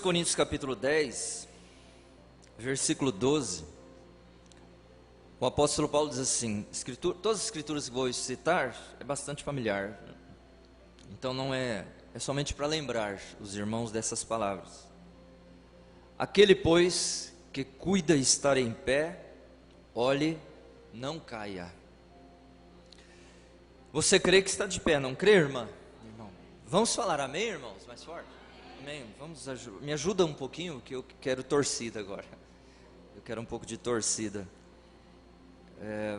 Coríntios capítulo 10, versículo 12, o apóstolo Paulo diz assim, todas as escrituras que vou citar é bastante familiar, então não é somente para lembrar os irmãos dessas palavras. Aquele, pois, que cuida estar em pé, olhe, não caia. Você crê que está de pé, não crê, irmã? Irmão, vamos falar amém, irmãos, mais forte? Amém. Me ajuda um pouquinho, que eu quero torcida agora. Eu quero um pouco de torcida.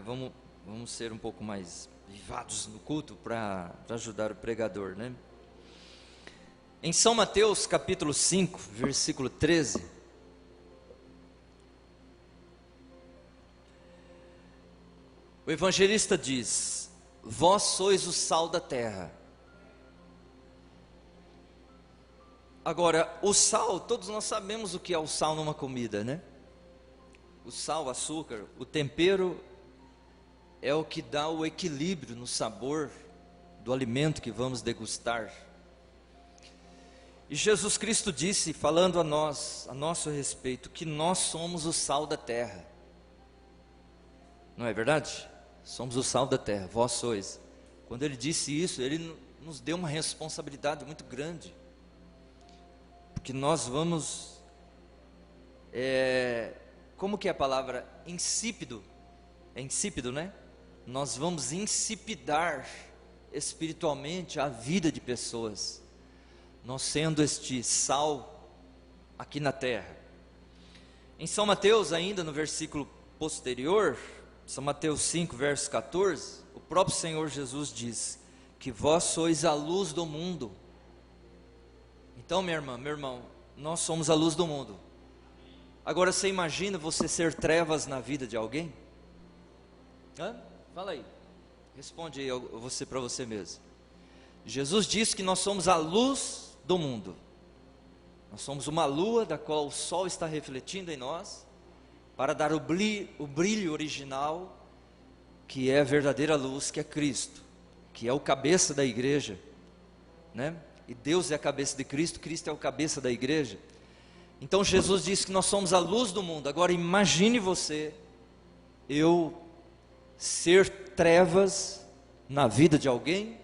Vamos ser um pouco mais vivados no culto para ajudar o pregador, né? Em São Mateus capítulo 5, versículo 13, o evangelista diz: vós sois o sal da terra. Agora, o sal, todos nós sabemos o que é o sal numa comida, né? O sal, o açúcar, o tempero é o que dá o equilíbrio no sabor do alimento que vamos degustar. E Jesus Cristo disse, falando a nós, a nosso respeito, que nós somos o sal da terra. Não é verdade? Somos o sal da terra, vós sois. Quando Ele disse isso, Ele nos deu uma responsabilidade muito grande. Porque nós vamos, como que é a palavra? Insípido, é insípido, né? Nós vamos insipidar espiritualmente a vida de pessoas, nós sendo este sal aqui na terra. Em São Mateus, ainda no versículo posterior, São Mateus 5, verso 14, o próprio Senhor Jesus diz, que vós sois a luz do mundo. Então, minha irmã, meu irmão, nós somos a luz do mundo. Agora, você imagina você ser trevas na vida de alguém? Fala aí, responde aí você para você mesmo. Jesus disse que nós somos a luz do mundo. Nós somos uma lua da qual o sol está refletindo em nós, para dar o brilho original, que é a verdadeira luz, que é Cristo, que é o cabeça da igreja, né? E Deus é a cabeça de Cristo, Cristo é o cabeça da igreja. Então Jesus disse que nós somos a luz do mundo. Agora imagine você, eu ser trevas na vida de alguém,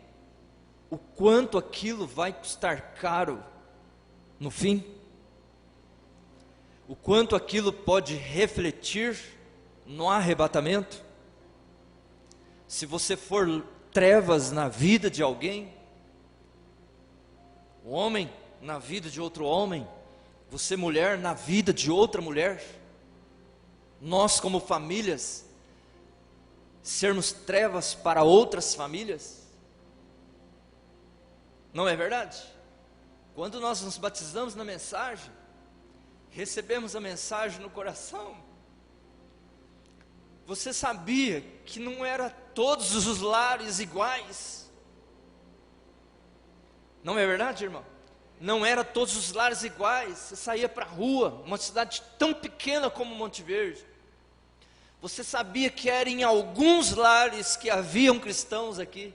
o quanto aquilo vai custar caro no fim, o quanto aquilo pode refletir no arrebatamento. Se você for trevas na vida de alguém, o homem na vida de outro homem, você mulher na vida de outra mulher, nós como famílias, sermos trevas para outras famílias, não é verdade? Quando nós nos batizamos na mensagem, recebemos a mensagem no coração, você sabia que não era todos os lares iguais? Não é verdade, irmão? Não era todos os lares iguais. Você saía para a rua, uma cidade tão pequena como Monte Verde, você sabia que era em alguns lares que haviam cristãos aqui,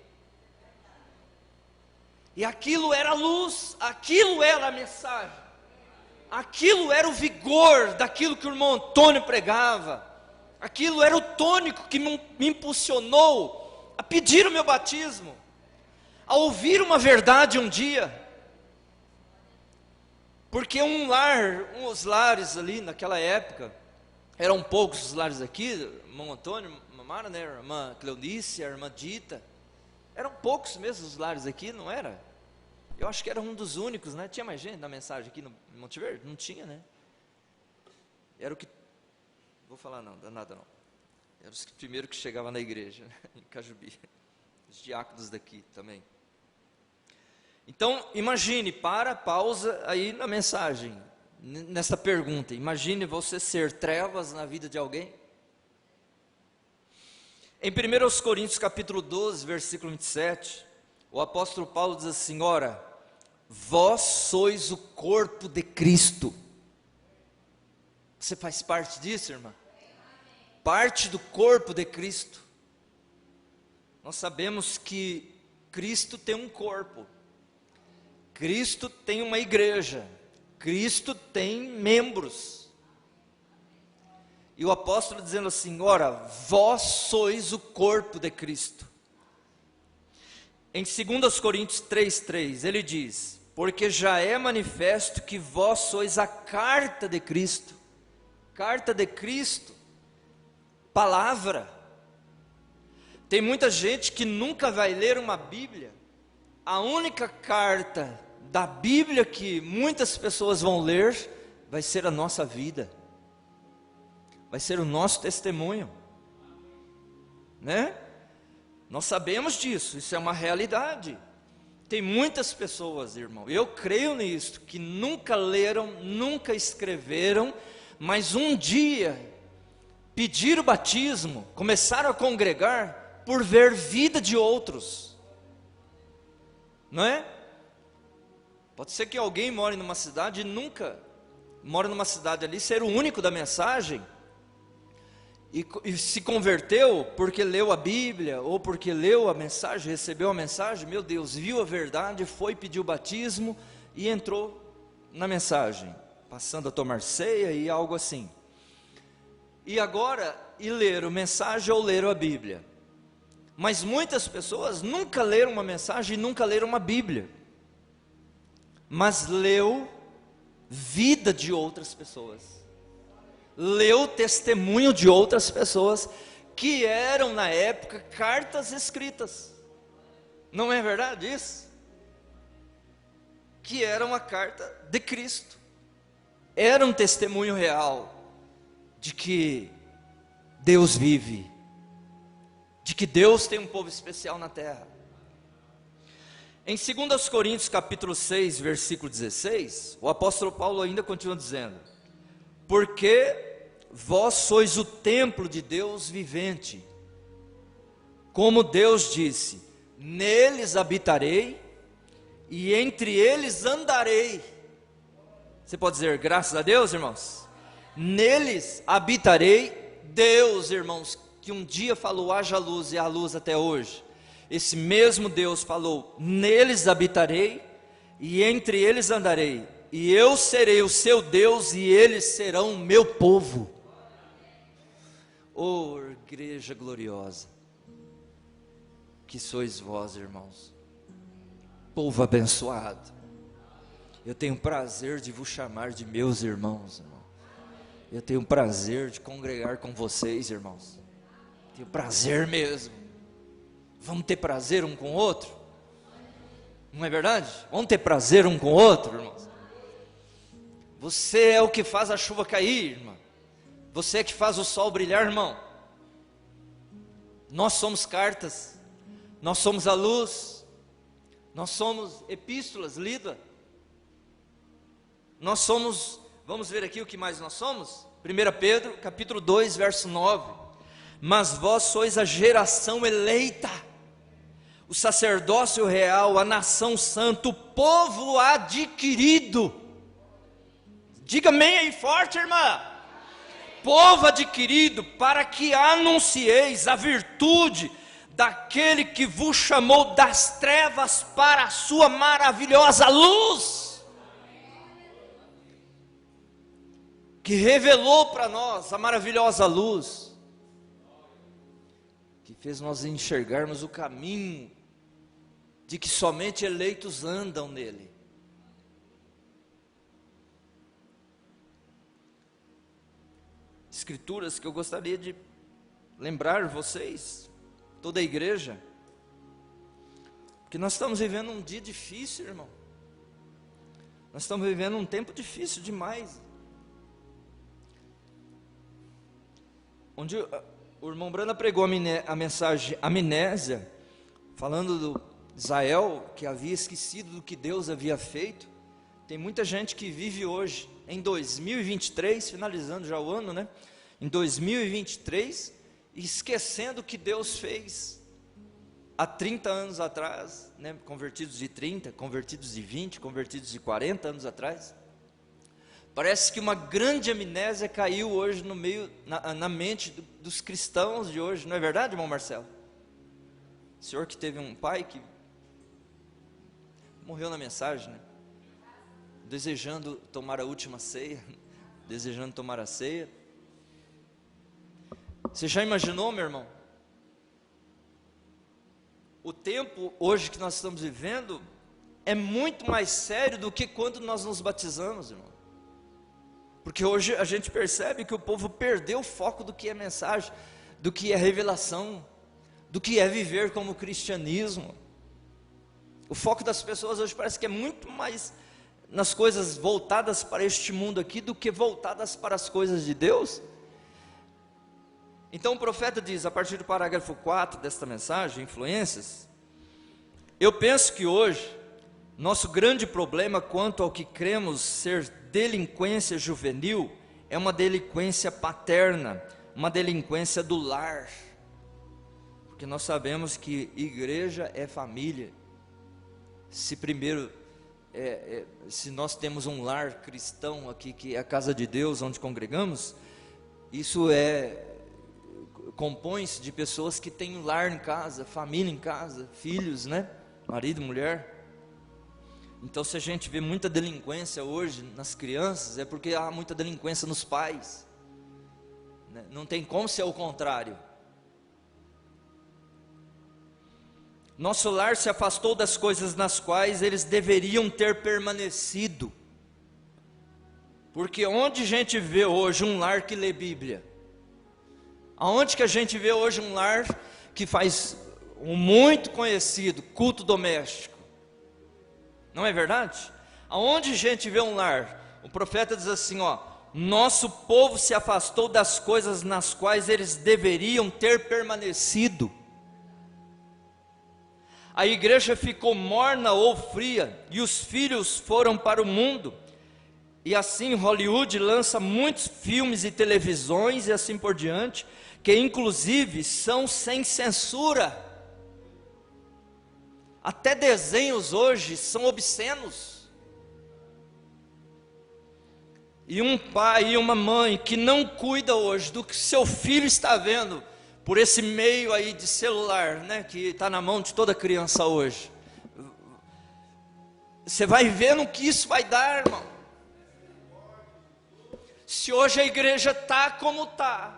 e aquilo era a luz, aquilo era a mensagem, aquilo era o vigor daquilo que o irmão Antônio pregava, aquilo era o tônico que me impulsionou a pedir o meu batismo, a ouvir uma verdade um dia. Porque os lares ali naquela época, eram poucos os lares aqui, irmão Antônio, irmã Mara, né, irmã Cleonice, a irmã Dita, eram poucos mesmo os lares aqui, não era? Eu acho que era um dos únicos, né? Tinha mais gente na mensagem aqui no Monte Verde? Não tinha, né? Era o que, vou falar não, nada não, era os primeiro que chegava na igreja, né? Em Cajubi, os diáconos daqui também. Então, imagine, pausa aí na mensagem, nessa pergunta, imagine você ser trevas na vida de alguém. Em 1 Coríntios capítulo 12, versículo 27, o apóstolo Paulo diz assim, ora, vós sois o corpo de Cristo. Você faz parte disso, irmã? Parte do corpo de Cristo. Nós sabemos que Cristo tem um corpo, Cristo tem uma igreja, Cristo tem membros. E o apóstolo dizendo assim: ora, vós sois o corpo de Cristo. Em 2 Coríntios 3,3 ele diz: porque já é manifesto que vós sois a carta de Cristo. Carta de Cristo, palavra. Tem muita gente que nunca vai ler uma Bíblia. A única carta da Bíblia que muitas pessoas vão ler vai ser a nossa vida, vai ser o nosso testemunho, né? Nós sabemos disso, isso é uma realidade. Tem muitas pessoas, irmão, eu creio nisso, que nunca leram, nunca escreveram, mas um dia pediram o batismo, começaram a congregar por ver vida de outros, não é? Pode ser que alguém more numa cidade e nunca mora numa cidade ali, ser o único da mensagem, e se converteu porque leu a Bíblia, ou porque leu a mensagem, recebeu a mensagem, meu Deus, viu a verdade, foi pedir o batismo e entrou na mensagem, passando a tomar ceia e algo assim. E agora, leram mensagem ou leram a Bíblia. Mas muitas pessoas nunca leram uma mensagem e nunca leram uma Bíblia, mas leu vida de outras pessoas, leu testemunho de outras pessoas, que eram na época cartas escritas, não é verdade isso? Que era uma carta de Cristo, era um testemunho real, de que Deus vive, de que Deus tem um povo especial na terra. Em 2 Coríntios capítulo 6, versículo 16, o apóstolo Paulo ainda continua dizendo: porque vós sois o templo de Deus vivente, como Deus disse, neles habitarei, e entre eles andarei. Você pode dizer graças a Deus, irmãos? Neles habitarei. Deus, irmãos, que um dia falou haja luz e há luz até hoje, esse mesmo Deus falou: neles habitarei e entre eles andarei, e eu serei o seu Deus e eles serão o meu povo. Oh, igreja gloriosa que sois vós, irmãos, povo abençoado. Eu tenho prazer de vos chamar de meus irmãos, irmão. Eu tenho prazer de congregar com vocês, irmãos. Tenho prazer mesmo. Vamos ter prazer um com o outro? Não é verdade? Vamos ter prazer um com o outro, irmãos? Você é o que faz a chuva cair, irmão. Você é que faz o sol brilhar, irmão. Nós somos cartas, nós somos a luz, nós somos epístolas lidas. Nós somos, vamos ver aqui o que mais nós somos? 1 Pedro, capítulo 2, verso 9. Mas vós sois a geração eleita, o sacerdócio real, a nação santa, o povo adquirido. Diga amém aí forte, irmã. Povo adquirido, para que anuncieis a virtude daquele que vos chamou das trevas para a sua maravilhosa luz, que revelou para nós a maravilhosa luz, que fez nós enxergarmos o caminho de que somente eleitos andam nele. Escrituras que eu gostaria de lembrar vocês, toda a igreja, porque nós estamos vivendo um dia difícil, irmão. Nós estamos vivendo um tempo difícil demais, onde o irmão Brana pregou a mensagem amnésia, falando do Israel que havia esquecido do que Deus havia feito. Tem muita gente que vive hoje, em 2023, finalizando já o ano, né? Em 2023, esquecendo o que Deus fez há 30 anos atrás, né? Convertidos de 30, convertidos de 20, convertidos de 40 anos atrás. Parece que uma grande amnésia caiu hoje no meio, na mente dos cristãos de hoje, não é verdade, irmão Marcelo? O senhor que teve um pai que morreu na mensagem, né? desejando tomar a última ceia, desejando tomar a ceia. Você já imaginou, meu irmão? O tempo hoje que nós estamos vivendo é muito mais sério do que quando nós nos batizamos, irmão. Porque hoje a gente percebe que o povo perdeu o foco do que é mensagem, do que é revelação, do que é viver como cristianismo. O foco das pessoas hoje parece que é muito mais nas coisas voltadas para este mundo aqui do que voltadas para as coisas de Deus. Então o profeta diz, a partir do parágrafo 4 desta mensagem, influências: eu penso que hoje, nosso grande problema quanto ao que cremos ser delinquência juvenil, é uma delinquência paterna, uma delinquência do lar. Porque nós sabemos que igreja é família. Se primeiro, se nós temos um lar cristão aqui, que é a casa de Deus, onde congregamos, isso compõe-se de pessoas que têm um lar em casa, família em casa, filhos, né? Marido, mulher. Então, se a gente vê muita delinquência hoje nas crianças, é porque há muita delinquência nos pais, né? Não tem como ser o contrário. Nosso lar se afastou das coisas nas quais eles deveriam ter permanecido. Porque onde a gente vê hoje um lar que lê Bíblia? Aonde que a gente vê hoje um lar que faz um muito conhecido culto doméstico? Não é verdade? Aonde a gente vê um lar? O profeta diz assim, ó: nosso povo se afastou das coisas nas quais eles deveriam ter permanecido. A igreja ficou morna ou fria, e os filhos foram para o mundo. E assim Hollywood lança muitos filmes e televisões e assim por diante, que inclusive são sem censura. Até desenhos hoje são obscenos. E um pai e uma mãe que não cuida hoje do que seu filho está vendo por esse meio aí de celular, né, que está na mão de toda criança hoje, você vai vendo o que isso vai dar, irmão. Se hoje a igreja está como está,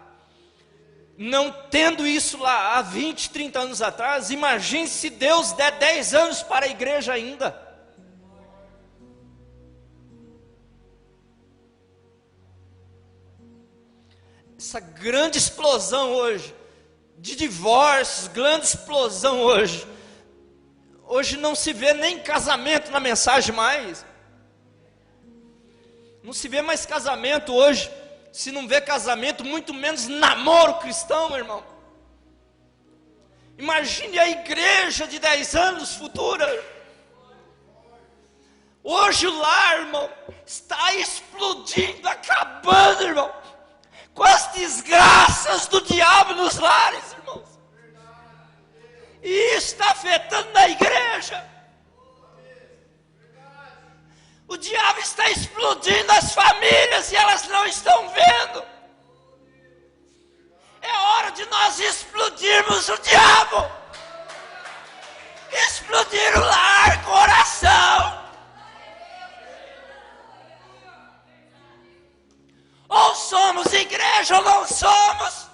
não tendo isso lá há 20, 30 anos atrás, imagine se Deus der 10 anos para a igreja ainda. Essa grande explosão hoje, de divórcios, grande explosão hoje. Hoje não se vê nem casamento na mensagem mais. Não se vê mais casamento hoje. Se não vê casamento, muito menos namoro cristão, meu irmão. Imagine a igreja de 10 anos futura. Hoje o lar, irmão, está explodindo, acabando, irmão, com as desgraças do diabo nos lares, irmãos. E isso está afetando na igreja. O diabo está explodindo as famílias e elas não estão vendo. É hora de nós explodirmos o diabo. Explodir o lar com oração. Ou somos igreja ou não somos.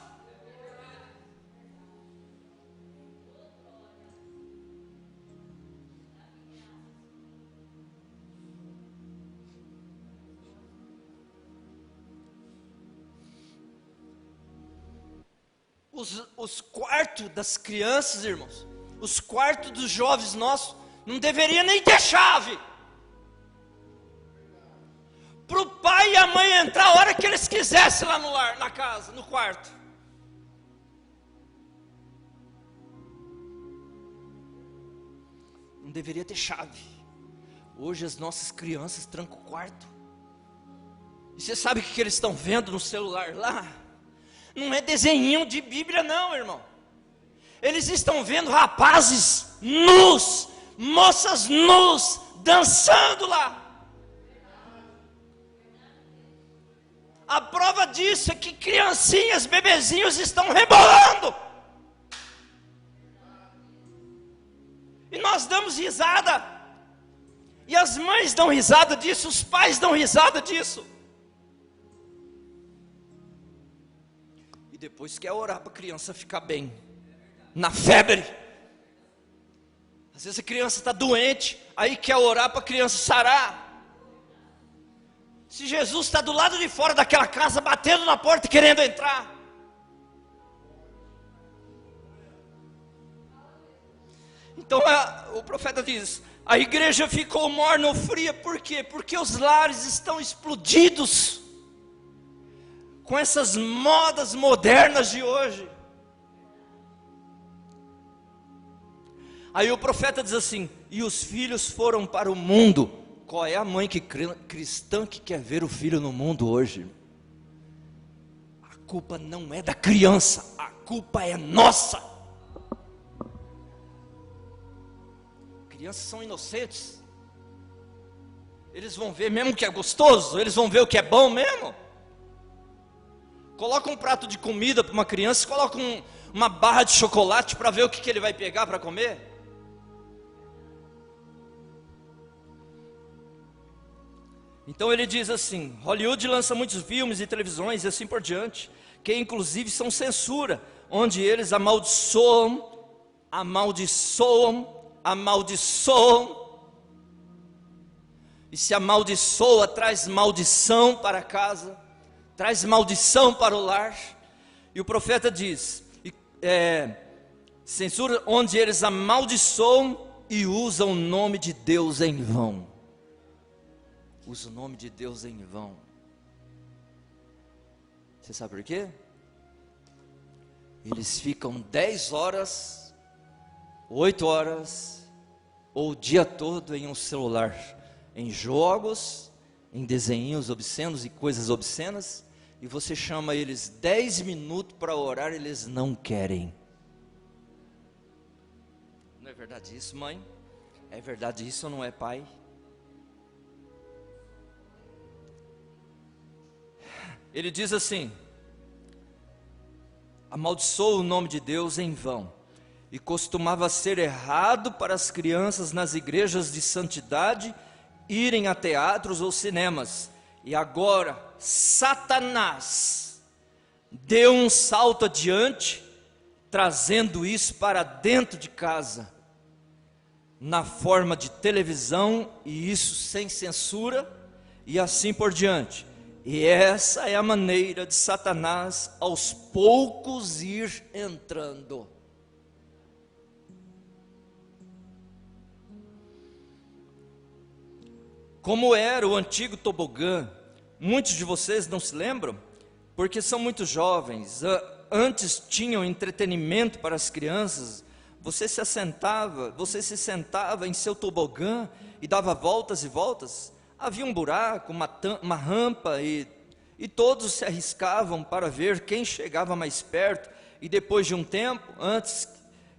Os quartos das crianças, irmãos, os quartos dos jovens nossos, não deveria nem ter chave. Para o pai e a mãe entrar a hora que eles quisessem lá no lar, na casa, no quarto. Não deveria ter chave. Hoje as nossas crianças trancam o quarto. E você sabe o que eles estão vendo no celular lá? Não é desenhinho de Bíblia não, irmão. Eles estão vendo rapazes nus, moças nus, dançando lá. A prova disso é que criancinhas, bebezinhos estão rebolando. E nós damos risada. E as mães dão risada disso, os pais dão risada disso. E depois quer orar para a criança ficar bem, na febre. Às vezes a criança está doente, aí quer orar para a criança sarar. Se Jesus está do lado de fora daquela casa, batendo na porta e querendo entrar. Então o profeta diz, a igreja ficou morna, fria, por quê? Porque os lares estão explodidos com essas modas modernas de hoje. Aí o profeta diz assim, e os filhos foram para o mundo. Qual é a mãe cristã que quer ver o filho no mundo hoje? A culpa não é da criança, a culpa é nossa. Crianças são inocentes. Eles vão ver mesmo o que é gostoso, eles vão ver o que é bom mesmo. Coloca um prato de comida para uma criança, coloca uma barra de chocolate para ver o que ele vai pegar para comer. Então ele diz assim, Hollywood lança muitos filmes e televisões e assim por diante, que inclusive são censura, onde eles amaldiçoam, e se amaldiçoa, traz maldição para casa, traz maldição para o lar. E o profeta diz, censura onde eles amaldiçoam e usam o nome de Deus em vão. Usa o nome de Deus em vão. Você sabe por quê? Eles ficam 10 horas, 8 horas, ou o dia todo em um celular, em jogos, em desenhos obscenos e coisas obscenas, e você chama eles 10 minutos para orar, eles não querem. Não é verdade isso, mãe? É verdade isso ou não é, pai? Ele diz assim, amaldiçoa o nome de Deus em vão, e costumava ser errado para as crianças nas igrejas de santidade irem a teatros ou cinemas, e agora Satanás deu um salto adiante, trazendo isso para dentro de casa, na forma de televisão, e isso sem censura, e assim por diante. E essa é a maneira de Satanás aos poucos ir entrando. Como era o antigo tobogã, muitos de vocês não se lembram? Porque são muito jovens. Antes tinham entretenimento para as crianças. Você se sentava em seu tobogã e dava voltas e voltas. Havia um buraco, uma rampa, e todos se arriscavam para ver quem chegava mais perto, e depois de um tempo, antes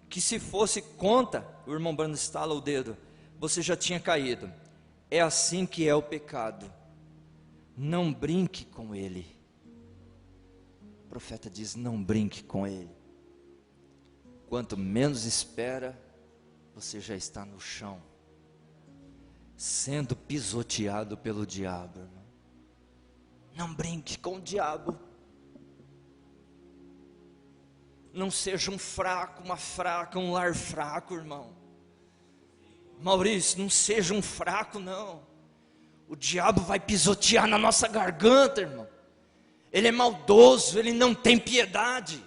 que se fosse conta, o irmão Brando estala o dedo, você já tinha caído. É assim que é o pecado. Não brinque com ele. O profeta diz, não brinque com ele. Quanto menos espera, você já está no chão, sendo pisoteado pelo diabo. Não brinque com o diabo. Não seja um fraco, uma fraca, um lar fraco, irmão. Maurício, não seja um fraco, não. O diabo vai pisotear na nossa garganta, irmão. Ele é maldoso, ele não tem piedade.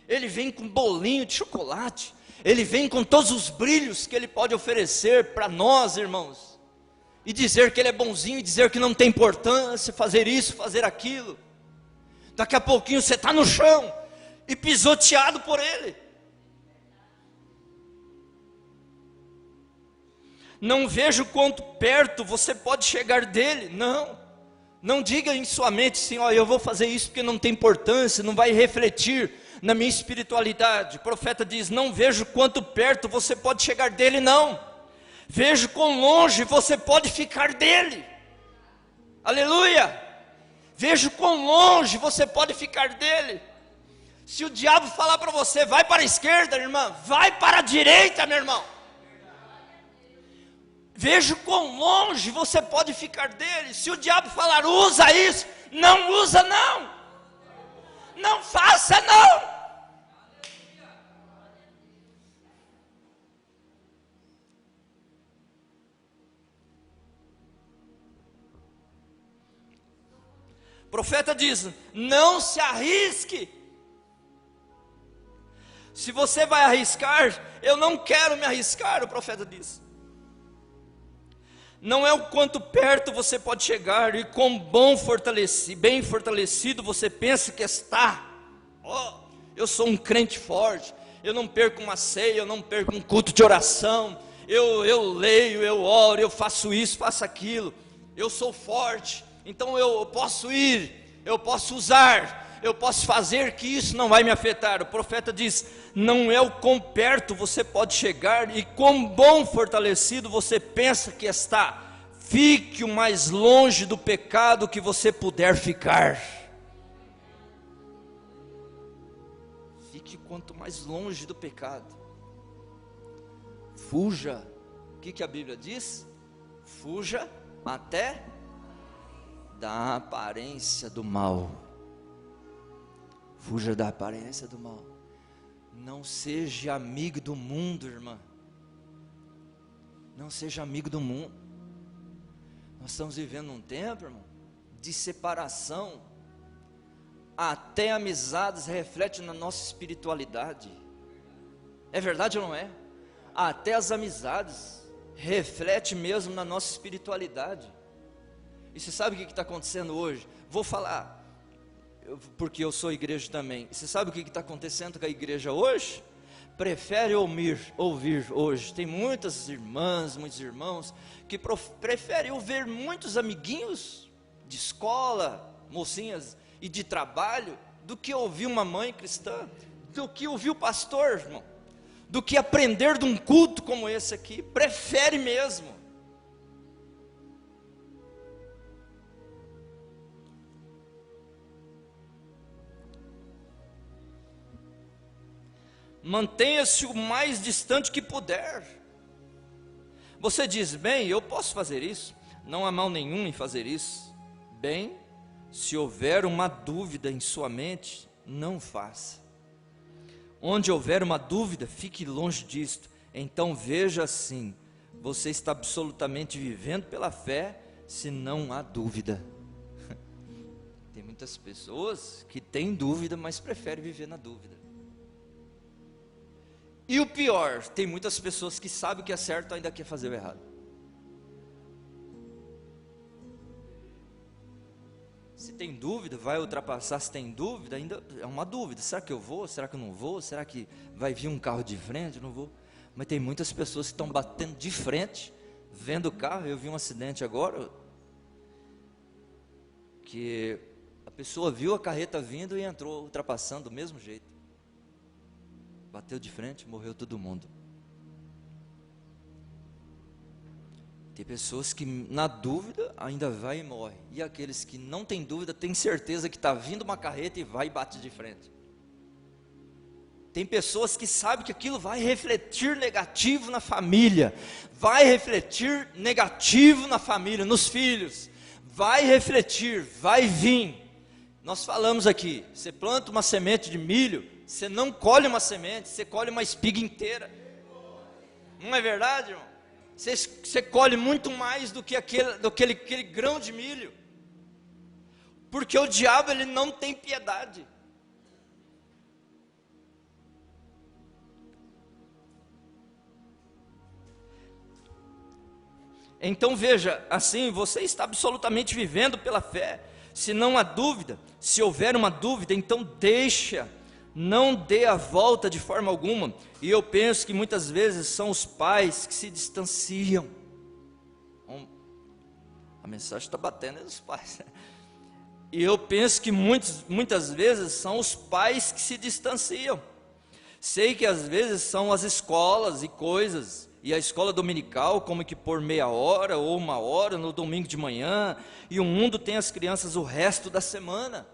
Ele vem com bolinho de chocolate. Ele vem com todos os brilhos que ele pode oferecer para nós, irmãos, e dizer que ele é bonzinho, e dizer que não tem importância, fazer isso, fazer aquilo. Daqui a pouquinho você está no chão, e pisoteado por ele. Não vejo quanto perto você pode chegar dele. Não diga em sua mente assim, eu vou fazer isso porque não tem importância, não vai refletir na minha espiritualidade. O profeta diz, não vejo quanto perto você pode chegar dele, não. Vejo quão longe você pode ficar dele. Aleluia. Vejo quão longe você pode ficar dele. Se o diabo falar para você, vai para a esquerda, irmã, vai para a direita, meu irmão. Veja quão longe você pode ficar dele. Se o diabo falar, usa isso, não usa não. Não faça não. O profeta diz, não se arrisque. Se você vai arriscar, eu não quero me arriscar, o profeta diz. Não é o quanto perto você pode chegar e quão bem fortalecido você pensa que está. Oh, eu sou um crente forte, eu não perco uma ceia, eu não perco um culto de oração, eu leio, eu oro, eu faço isso, faço aquilo, eu sou forte, então eu posso ir, eu posso usar, eu posso fazer que isso não vai me afetar. O profeta diz, não é o quão perto você pode chegar e quão bom fortalecido você pensa que está. Fique o mais longe do pecado que você puder ficar. Fique quanto mais longe do pecado. Fuja. O que a Bíblia diz? Fuja até da aparência do mal. Fuja da aparência do mal. Não seja amigo do mundo, irmã. Não seja amigo do mundo. Nós estamos vivendo um tempo, irmão, de separação. Até amizades refletem na nossa espiritualidade. É verdade ou não é? Até as amizades refletem mesmo na nossa espiritualidade. E você sabe o que está acontecendo hoje? Vou falar, porque eu sou igreja também. Você sabe o que está acontecendo com a igreja hoje? Prefere ouvir hoje. Tem muitas irmãs, muitos irmãos que preferem ouvir muitos amiguinhos de escola, mocinhas e de trabalho, do que ouvir uma mãe cristã, do que ouvir o pastor, irmão, do que aprender de um culto como esse aqui. Prefere mesmo. Mantenha-se o mais distante que puder. Você diz, bem, eu posso fazer isso, não há mal nenhum em fazer isso. Bem, se houver uma dúvida em sua mente, não faça. Onde houver uma dúvida, fique longe disto. Então veja assim, você está absolutamente vivendo pela fé, se não há dúvida. Tem muitas pessoas que têm dúvida, mas preferem viver na dúvida. E o pior, tem muitas pessoas que sabem o que é certo e ainda quer fazer o errado. Se tem dúvida, vai ultrapassar. Se tem dúvida, ainda é uma dúvida. Será que eu vou? Será que eu não vou? Será que vai vir um carro de frente? Eu não vou. Mas tem muitas pessoas que estão batendo de frente, vendo o carro. Eu vi um acidente agora, que a pessoa viu a carreta vindo e entrou ultrapassando do mesmo jeito. Bateu de frente, morreu todo mundo. Tem pessoas que na dúvida ainda vai e morre. E aqueles que não têm dúvida, têm certeza que está vindo uma carreta e vai e bate de frente. Tem pessoas que sabem que aquilo vai refletir negativo na família. Vai refletir negativo na família, nos filhos. Vai refletir, vai vir. Nós falamos aqui, você planta uma semente de milho, você não colhe uma semente, você colhe uma espiga inteira. Não é verdade, irmão? Você colhe muito mais do que aquele grão de milho. Porque o diabo, ele não tem piedade. Então veja, assim, você está absolutamente vivendo pela fé. Se não há dúvida, se houver uma dúvida, então deixa. Não dê a volta de forma alguma. E eu penso que muitas vezes são os pais que se distanciam. A mensagem está batendo nos pais. E eu penso que muitas vezes são os pais que se distanciam. Sei que às vezes são as escolas e coisas, e a escola dominical, como que por meia hora ou uma hora no domingo de manhã, e o mundo tem as crianças o resto da semana.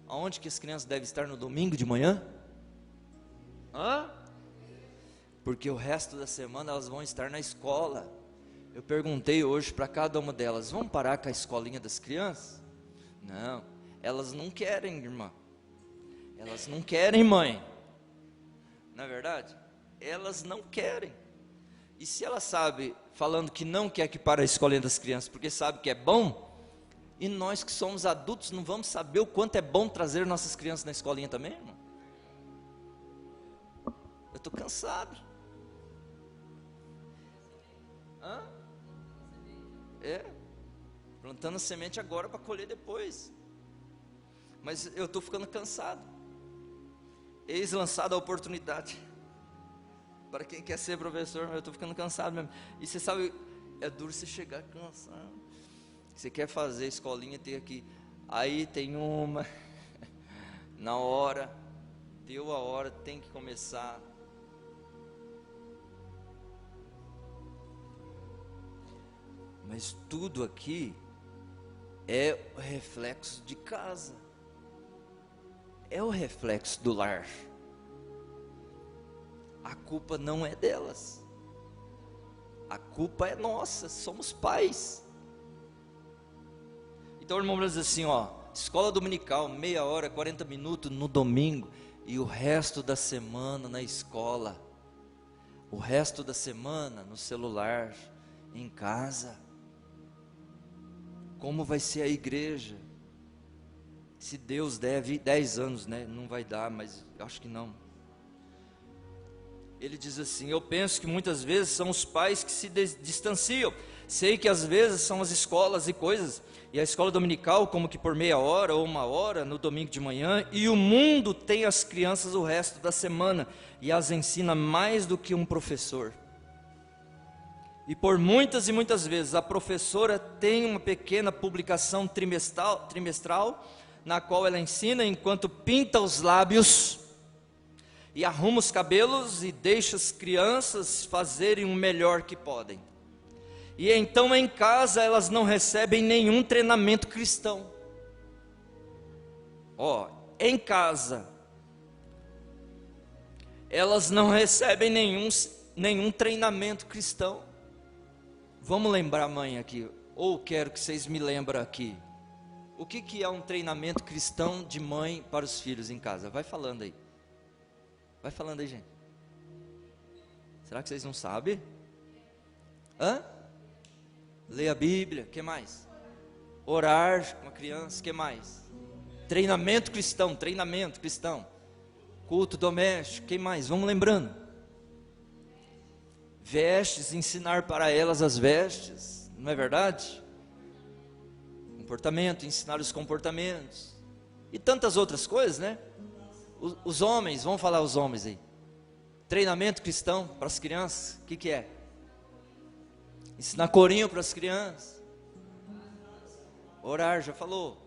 Aonde que as crianças devem estar no domingo de manhã? Porque o resto da semana elas vão estar na escola. Eu perguntei hoje para cada uma delas: vamos parar com a escolinha das crianças? Não, elas não querem, irmã. Elas não querem, mãe. Não é verdade? Elas não querem. E se ela sabe, falando que não quer que pare a escolinha das crianças, porque sabe que é bom, e nós que somos adultos não vamos saber o quanto é bom trazer nossas crianças na escolinha também, irmão? Eu estou cansado. Hã? Plantando a semente agora para colher depois. Mas eu estou ficando cansado. Eis lançada a oportunidade para quem quer ser professor. Eu estou ficando cansado mesmo. E você sabe, é duro você chegar cansado. Você quer fazer escolinha, tem aqui. Aí tem uma na hora, deu a hora, tem que começar. Mas tudo aqui é o reflexo de casa, é o reflexo do lar. A culpa não é delas, a culpa é nossa, somos pais. Então o irmão diz assim, ó, escola dominical, meia hora, 40 minutos no domingo, e o resto da semana na escola, o resto da semana no celular, em casa. Como vai ser a igreja? Se Deus deve 10 anos, né? Não vai dar, mas acho que não. Ele diz assim: eu penso que muitas vezes são os pais que se distanciam. Sei que às vezes são as escolas e coisas, e a escola dominical como que por meia hora ou uma hora no domingo de manhã, e o mundo tem as crianças o resto da semana, e as ensina mais do que um professor. E por muitas e muitas vezes a professora tem uma pequena publicação trimestral, na qual ela ensina enquanto pinta os lábios e arruma os cabelos e deixa as crianças fazerem o melhor que podem. E então em casa elas não recebem nenhum treinamento cristão. Em casa elas não recebem nenhum treinamento cristão. Vamos lembrar, mãe, aqui, ou quero que vocês me lembrem aqui, o que é um treinamento cristão de mãe para os filhos em casa? Vai falando aí, gente. Será que vocês não sabem? Ler a Bíblia, que mais? Orar com a criança, que mais? Treinamento cristão, culto doméstico, que mais? Vamos lembrando. Vestes, ensinar para elas as vestes, não é verdade? Comportamento, ensinar os comportamentos, e tantas outras coisas, né? Os homens, vamos falar os homens aí. Treinamento cristão para as crianças, o que é? Ensinar corinho para as crianças. Orar, já falou.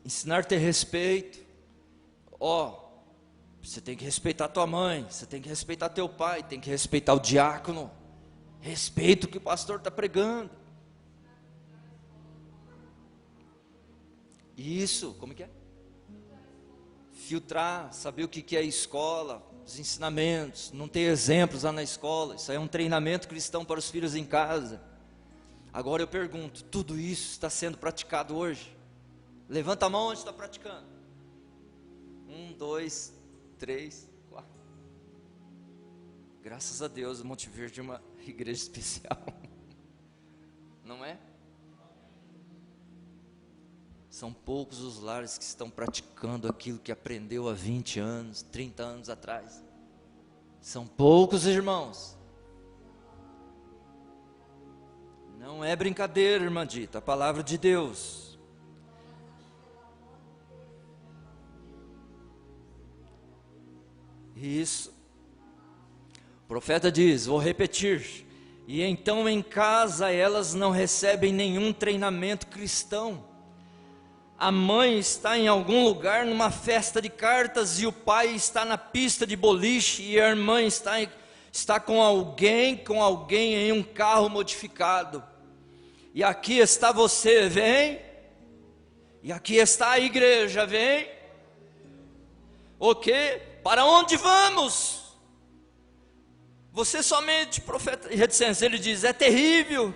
Ensinar a ter respeito. Você tem que respeitar tua mãe, você tem que respeitar teu pai, tem que respeitar o diácono. Respeita o que o pastor está pregando. Isso, como que é? Filtrar, saber o que é a escola, os ensinamentos, não ter exemplos lá na escola. Isso aí é um treinamento cristão para os filhos em casa. Agora eu pergunto, tudo isso está sendo praticado hoje? Levanta a mão onde está praticando. 1, 2, 3, 4. Graças a Deus, o Monte Verde é uma igreja especial. Não é? São poucos os lares que estão praticando aquilo que aprendeu há 20 anos, 30 anos atrás. São poucos, irmãos. Não é brincadeira, irmã Dita, a palavra de Deus. Isso. O profeta diz, vou repetir: e então em casa elas não recebem nenhum treinamento cristão. A mãe está em algum lugar numa festa de cartas, e o pai está na pista de boliche, e a irmã está com alguém em um carro modificado. E aqui está você, vem. E aqui está a igreja, vem. O quê? Para onde vamos? Você somente, profeta reticência, ele diz, é terrível.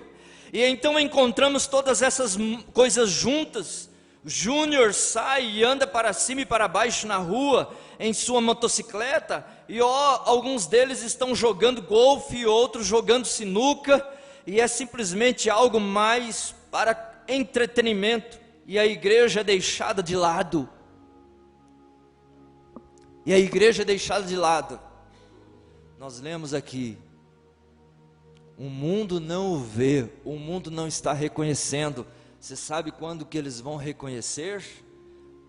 E então encontramos todas essas coisas juntas. Júnior sai e anda para cima e para baixo na rua, em sua motocicleta, e alguns deles estão jogando golfe, e outros jogando sinuca, e é simplesmente algo mais para entretenimento, e a igreja é deixada de lado. E a igreja é deixada de lado. Nós lemos aqui, o mundo não o vê, o mundo não está reconhecendo. Você sabe quando que eles vão reconhecer?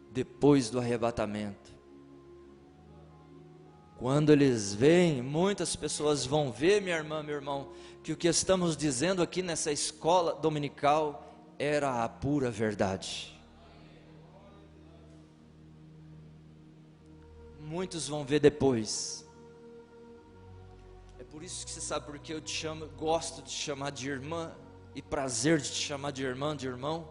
Depois do arrebatamento. Quando eles veem, muitas pessoas vão ver, minha irmã, meu irmão, que o que estamos dizendo aqui nessa escola dominical era a pura verdade. Muitos vão ver depois. É por isso que você sabe porque eu te chamo, gosto de te chamar de irmã, e prazer de te chamar de irmã, de irmão.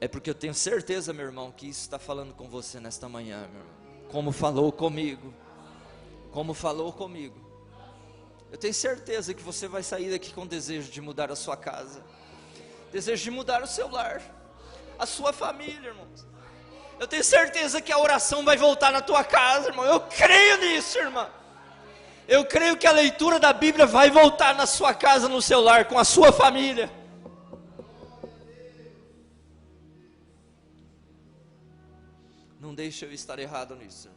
É porque eu tenho certeza, meu irmão, que isso está falando com você nesta manhã, meu irmão. Como falou comigo. Como falou comigo. Eu tenho certeza que você vai sair daqui com desejo de mudar a sua casa, desejo de mudar o seu lar, a sua família, irmãos. Eu tenho certeza que a oração vai voltar na tua casa, irmão. Eu creio nisso, irmã. Eu creio que a leitura da Bíblia vai voltar na sua casa, no seu lar, com a sua família. Não deixe eu estar errado nisso.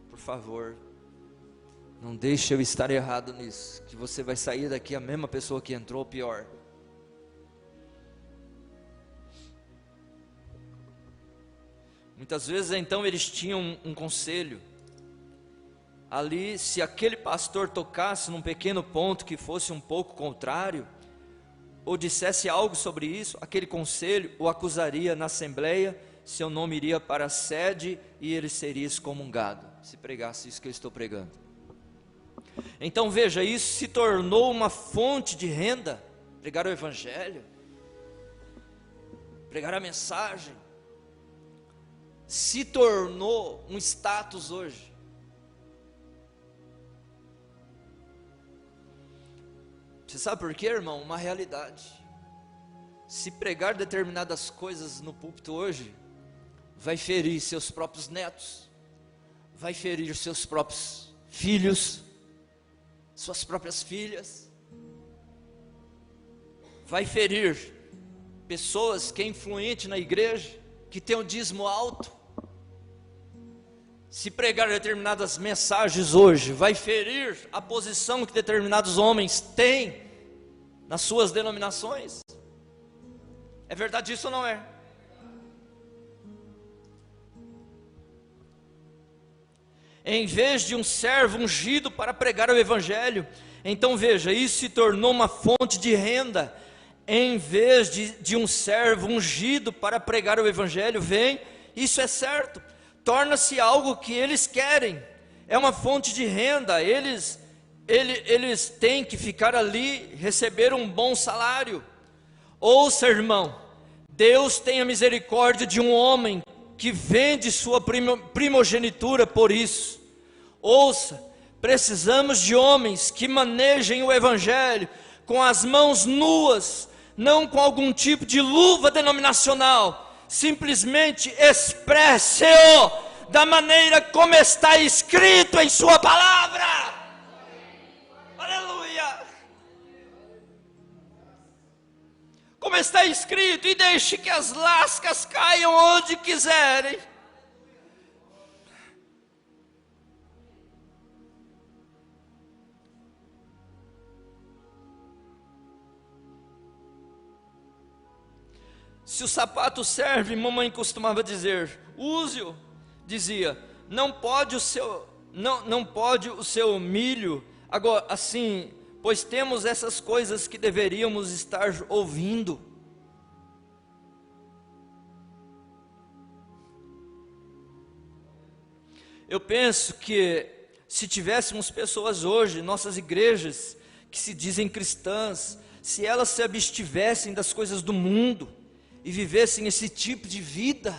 Por favor, não deixe eu estar errado nisso, que você vai sair daqui a mesma pessoa que entrou, pior. Muitas vezes então eles tinham um conselho. Ali, se aquele pastor tocasse num pequeno ponto que fosse um pouco contrário, ou dissesse algo sobre isso, aquele conselho o acusaria na assembleia, seu nome iria para a sede e ele seria excomungado, se pregasse isso que eu estou pregando. Então veja, isso se tornou uma fonte de renda, pregar o evangelho, pregar a mensagem, se tornou um status hoje. Você sabe por quê, irmão? Uma realidade. Se pregar determinadas coisas no púlpito hoje, vai ferir seus próprios netos, vai ferir seus próprios filhos, suas próprias filhas, vai ferir pessoas que é influente na igreja, que tem um dízimo alto. Se pregar determinadas mensagens hoje, vai ferir a posição que determinados homens têm nas suas denominações. É verdade isso ou não é? Em vez de um servo ungido para pregar o evangelho, então veja, isso se tornou uma fonte de renda. Em vez de um servo ungido para pregar o evangelho, vem, isso é certo, torna-se algo que eles querem, é uma fonte de renda, eles têm que ficar ali, receber um bom salário. Ouça, irmão, Deus tem a misericórdia de um homem que vende sua primogenitura por isso. Ouça, precisamos de homens que manejem o evangelho com as mãos nuas, não com algum tipo de luva denominacional. Simplesmente expresse-o da maneira como está escrito em sua palavra. Aleluia. Como está escrito, e deixe que as lascas caiam onde quiserem. Se o sapato serve, mamãe costumava dizer, use-o. Dizia, não pode o seu milho, agora assim, pois temos essas coisas que deveríamos estar ouvindo. Eu penso que se tivéssemos pessoas hoje, nossas igrejas, que se dizem cristãs, se elas se abstivessem das coisas do mundo, e vivessem esse tipo de vida,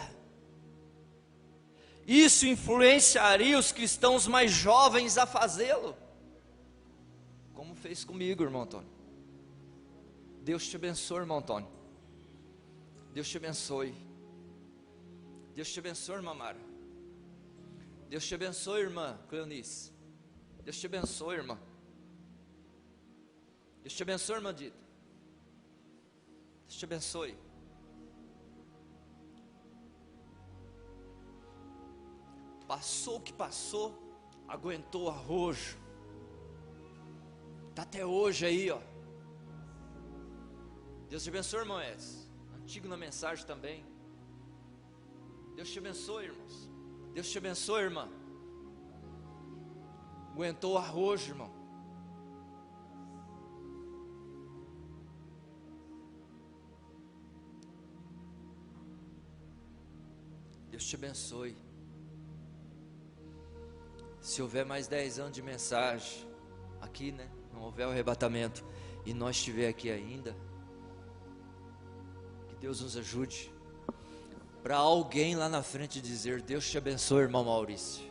isso influenciaria os cristãos mais jovens a fazê-lo, como fez comigo, irmão Antônio. Deus te abençoe, irmão Antônio. Deus te abençoe. Deus te abençoe, irmã Mara. Deus te abençoe, irmã Cleonice. Deus te abençoe, irmã. Deus te abençoe, irmã Dita. Deus te abençoe. Passou o que passou, aguentou o arrojo. Está até hoje aí, ó. Deus te abençoe, irmão Edson. Antigo na mensagem também. Deus te abençoe, irmãos. Deus te abençoe, irmã. Aguentou o arrojo, irmão. Deus te abençoe. Se houver mais 10 anos de mensagem aqui, né? Não houver o arrebatamento e nós estiver aqui ainda, que Deus nos ajude para alguém lá na frente dizer: Deus te abençoe, irmão Maurício.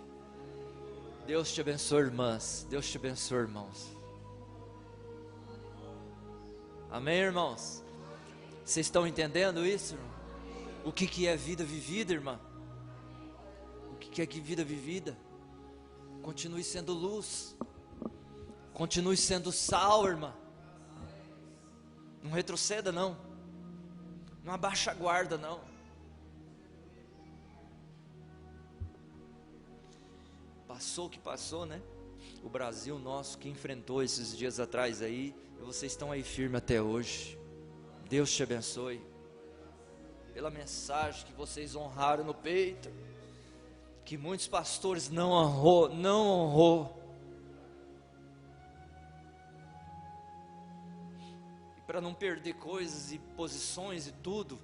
Deus te abençoe, irmãs. Deus te abençoe, irmãos. Amém, irmãos? Vocês estão entendendo isso, irmão? O que é vida vivida, irmã? O que é vida vivida? Continue sendo luz. Continue sendo sal, irmã. Não retroceda, não. Não abaixa a guarda, não. Passou o que passou, né? O Brasil nosso que enfrentou esses dias atrás aí, e vocês estão aí firmes até hoje. Deus te abençoe pela mensagem que vocês honraram no peito, que muitos pastores não honrou. E para não perder coisas e posições e tudo,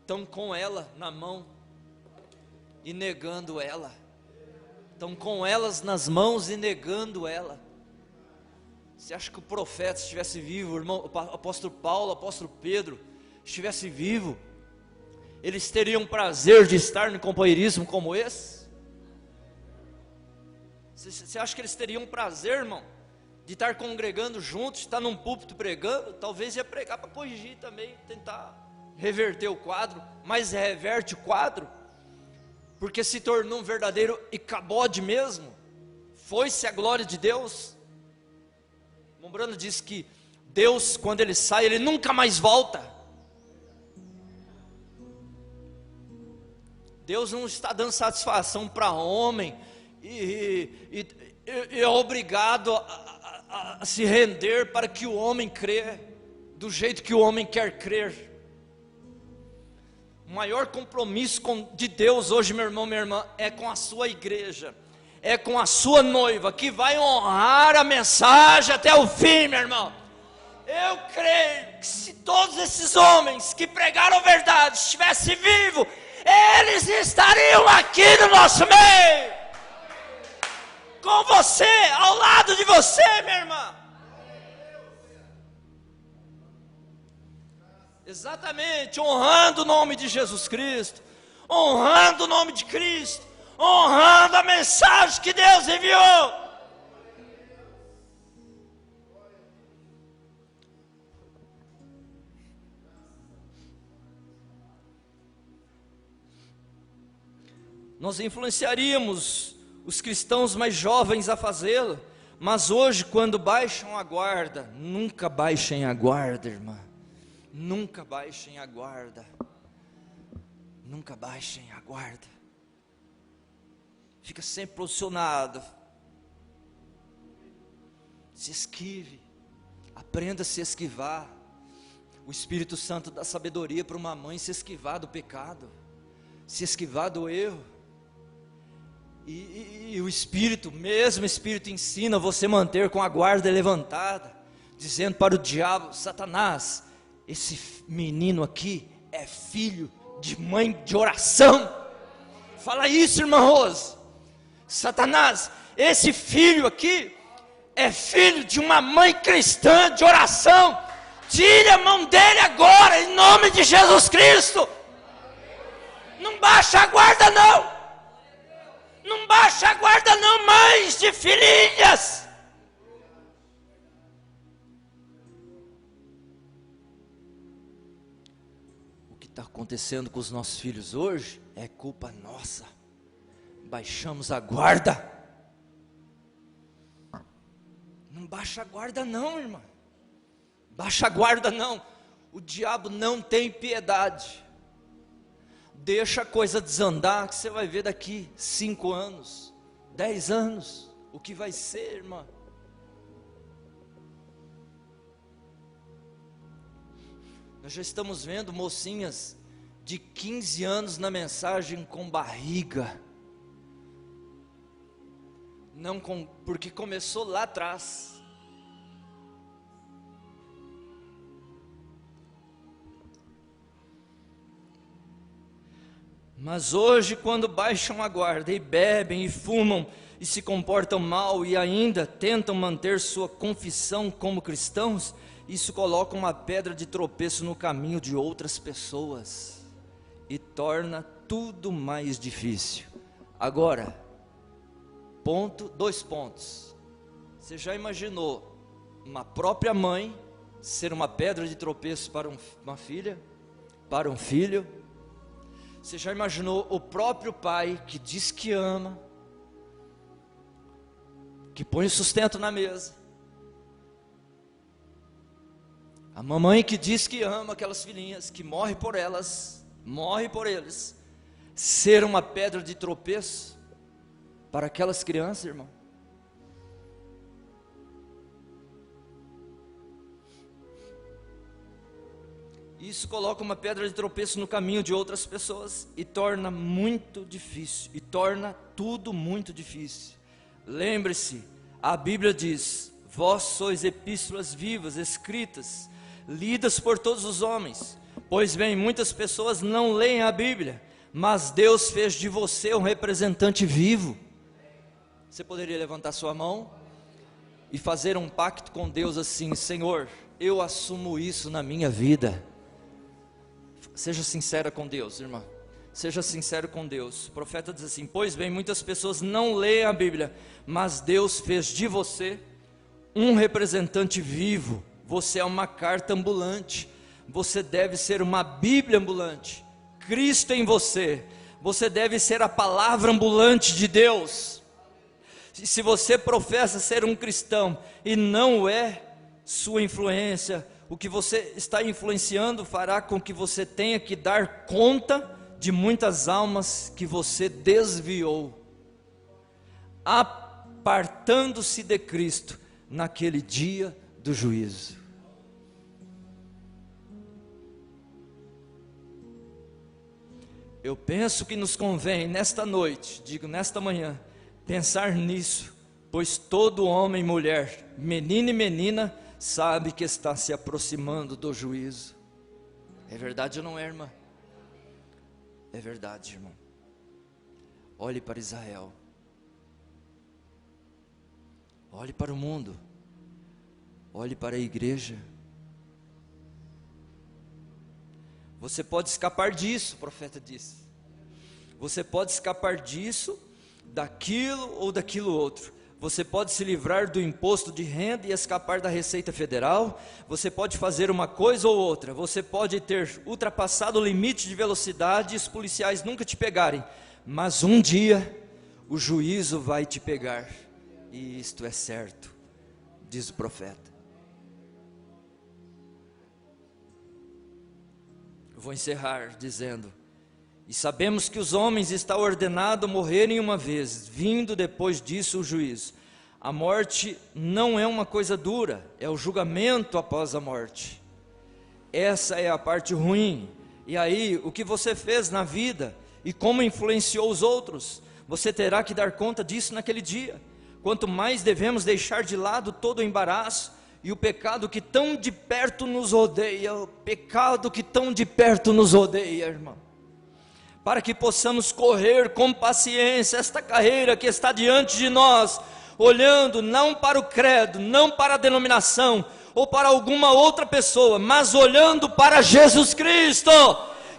estão com ela na mão e negando ela. Estão com elas nas mãos e negando ela. Você acha que o profeta estivesse vivo, o irmão, o apóstolo Paulo, o apóstolo Pedro, estivesse vivo, eles teriam prazer de estar no companheirismo como esse? Você acha que eles teriam prazer, irmão, de estar congregando juntos, estar num púlpito pregando? Talvez ia pregar para corrigir também, tentar reverter o quadro, mas reverte o quadro, porque se tornou um verdadeiro icabode mesmo. Foi-se a glória de Deus. Mombrano diz que Deus, quando Ele sai, Ele nunca mais volta. Deus não está dando satisfação para homem e é obrigado a se render para que o homem crê do jeito que o homem quer crer. O maior compromisso de Deus hoje, meu irmão, minha irmã, é com a sua igreja, é com a sua noiva, que vai honrar a mensagem até o fim, meu irmão. Eu creio que se todos esses homens que pregaram a verdade estivessem vivos, eles estariam aqui no nosso meio, com você, ao lado de você, minha irmã. Exatamente, honrando o nome de Jesus Cristo, honrando o nome de Cristo, honrando a mensagem que Deus enviou. Nós influenciaríamos os cristãos mais jovens a fazê-lo, mas hoje, quando baixam a guarda, nunca baixem a guarda, irmã. Nunca baixem a guarda. Nunca baixem a guarda. Fica sempre posicionado. Se esquive. Aprenda a se esquivar. O Espírito Santo dá sabedoria para uma mãe se esquivar do pecado, se esquivar do erro. E o Espírito, mesmo Espírito, ensina você a manter com a guarda levantada, dizendo para o diabo: Satanás, esse menino aqui é filho de mãe de oração. Fala isso, irmã Rose. Satanás, esse filho aqui é filho de uma mãe cristã de oração. Tire a mão dele agora, em nome de Jesus Cristo. Não baixa a guarda não. Não baixa a guarda não, mães de filhinhas. O que está acontecendo com os nossos filhos hoje é culpa nossa. Baixamos a guarda. Não baixa a guarda não, irmã. Baixa a guarda não. O diabo não tem piedade. Deixa a coisa desandar, que você vai ver daqui 5 anos, 10 anos, o que vai ser, irmã. Nós já estamos vendo mocinhas de 15 anos na mensagem com barriga. Não com, porque começou lá atrás. Mas hoje, quando baixam a guarda e bebem e fumam e se comportam mal e ainda tentam manter sua confissão como cristãos, isso coloca uma pedra de tropeço no caminho de outras pessoas e torna tudo mais difícil. Agora, 2 pontos. Você já imaginou uma própria mãe ser uma pedra de tropeço para uma filha, para um filho? Você já imaginou o próprio pai que diz que ama, que põe o sustento na mesa, a mamãe que diz que ama aquelas filhinhas, que morre por elas, morre por eles, ser uma pedra de tropeço para aquelas crianças, irmão? Isso coloca uma pedra de tropeço no caminho de outras pessoas e torna muito difícil, e torna tudo muito difícil. Lembre-se, a Bíblia diz: vós sois epístolas vivas, escritas, lidas por todos os homens. Pois bem, muitas pessoas não leem a Bíblia, mas Deus fez de você um representante vivo. Você poderia levantar sua mão e fazer um pacto com Deus assim: Senhor, eu assumo isso na minha vida. Seja sincera com Deus, irmã. Seja sincero com Deus. O profeta diz assim: pois bem, muitas pessoas não leem a Bíblia, mas Deus fez de você um representante vivo. Você é uma carta ambulante. Você deve ser uma Bíblia ambulante. Cristo em você. Você deve ser a palavra ambulante de Deus. Se você professa ser um cristão e não é, sua influência, o que você está influenciando fará com que você tenha que dar conta de muitas almas que você desviou, apartando-se de Cristo naquele dia do juízo. Eu penso que nos convém nesta noite, digo nesta manhã, pensar nisso, pois todo homem e mulher, menino e menina, sabe que está se aproximando do juízo. É verdade ou não é, irmã? É verdade, irmão. Olhe para Israel. Olhe para o mundo. Olhe para a igreja. Você pode escapar disso, o profeta disse. Você pode escapar disso, daquilo ou daquilo outro. Você pode se livrar do imposto de renda e escapar da Receita Federal. Você pode fazer uma coisa ou outra. Você pode ter ultrapassado o limite de velocidade e os policiais nunca te pegarem. Mas um dia o juízo vai te pegar. E isto é certo, diz o profeta. Eu vou encerrar dizendo: e sabemos que os homens está ordenado morrerem uma vez, vindo depois disso o juízo. A morte não é uma coisa dura, é o julgamento após a morte. Essa é a parte ruim. E aí, o que você fez na vida e como influenciou os outros, você terá que dar conta disso naquele dia. Quanto mais devemos deixar de lado todo o embaraço e o pecado que tão de perto nos odeia, o pecado que tão de perto nos odeia, irmão, para que possamos correr com paciência esta carreira que está diante de nós, olhando não para o credo, não para a denominação, ou para alguma outra pessoa, mas olhando para Jesus Cristo,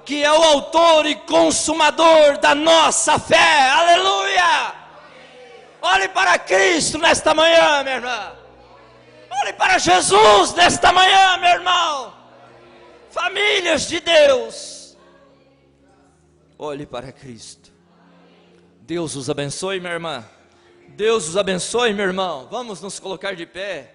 que é o autor e consumador da nossa fé. Aleluia! Olhe para Cristo nesta manhã, minha irmã. Olhe para Jesus nesta manhã, meu irmão. Famílias de Deus, olhe para Cristo. Deus os abençoe, minha irmã. Deus os abençoe, meu irmão. Vamos nos colocar de pé.